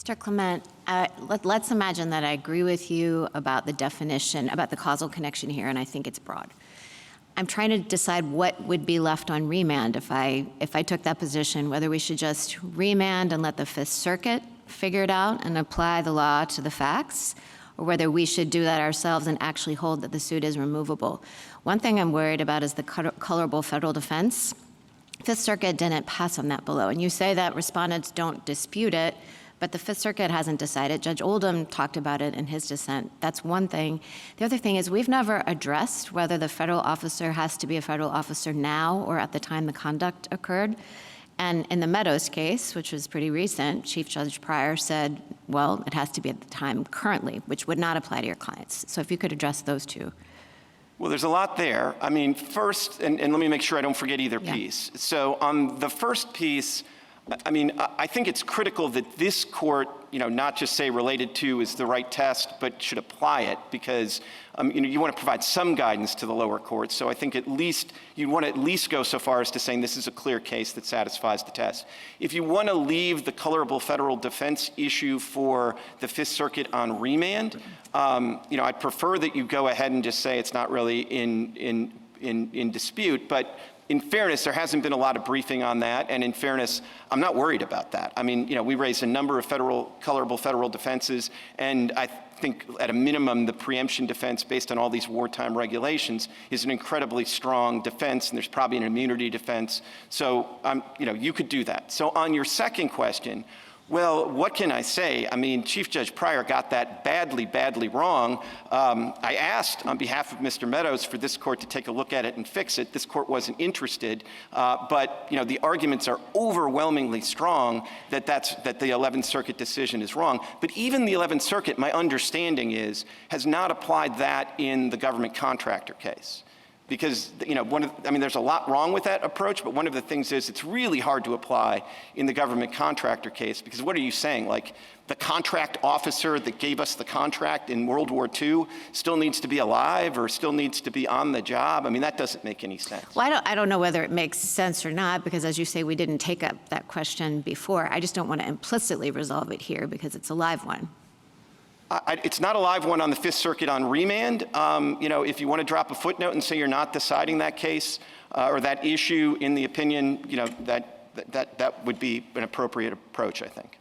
Mr. Clement, let's imagine that I agree with you about the definition, about the causal connection here, and I think it's broad. I'm trying to decide what would be left on remand if I took that position, whether we should just remand and let the Fifth Circuit figure it out and apply the law to the facts, or whether we should do that ourselves and actually hold that the suit is removable. One thing I'm worried about is the colorable federal defense. Fifth Circuit didn't pass on that below, and you say that respondents don't dispute it, but the Fifth Circuit hasn't decided. Judge Oldham talked about it in his dissent. That's one thing. The other thing is we've never addressed whether the federal officer has to be a federal officer now or at the time the conduct occurred. And in the Meadows case, which was pretty recent, Chief Judge Pryor said, well, it has to be at the time currently, which would not apply to your clients. So if you could address those two. Well, there's a lot there. I mean, first, and let me make sure I don't forget either piece. So on the first piece, I mean, I think it's critical that this court, not just say related to is the right test, but should apply it because, you want to provide some guidance to the lower courts. So I think at least you want to at least go so far as to saying this is a clear case that satisfies the test. If you want to leave the colorable federal defense issue for the Fifth Circuit on remand, I'd prefer that you go ahead and just say it's not really in dispute, but in fairness, there hasn't been a lot of briefing on that, and in fairness, I'm not worried about that. I mean, we raised a number of colorable federal defenses, and I think at a minimum, the preemption defense based on all these wartime regulations is an incredibly strong defense, and there's probably an immunity defense. So, you could do that. So on your second question, well, what can I say? I mean, Chief Judge Pryor got that badly, badly wrong. I asked on behalf of Mr. Meadows for this court to take a look at it and fix it. This court wasn't interested, but the arguments are overwhelmingly strong that the 11th Circuit decision is wrong. But even the 11th Circuit, my understanding is, has not applied that in the government contractor case. Because, there's a lot wrong with that approach, but one of the things is it's really hard to apply in the government contractor case, because what are you saying? Like, the contract officer that gave us the contract in World War II still needs to be alive or still needs to be on the job? I mean, that doesn't make any sense. Well, I don't know whether it makes sense or not, because as you say, we didn't take up that question before. I just don't want to implicitly resolve it here because it's a live one. It's not a live one on the Fifth Circuit on remand. If you want to drop a footnote and say you're not deciding that case or that issue in the opinion, that would be an appropriate approach, I think.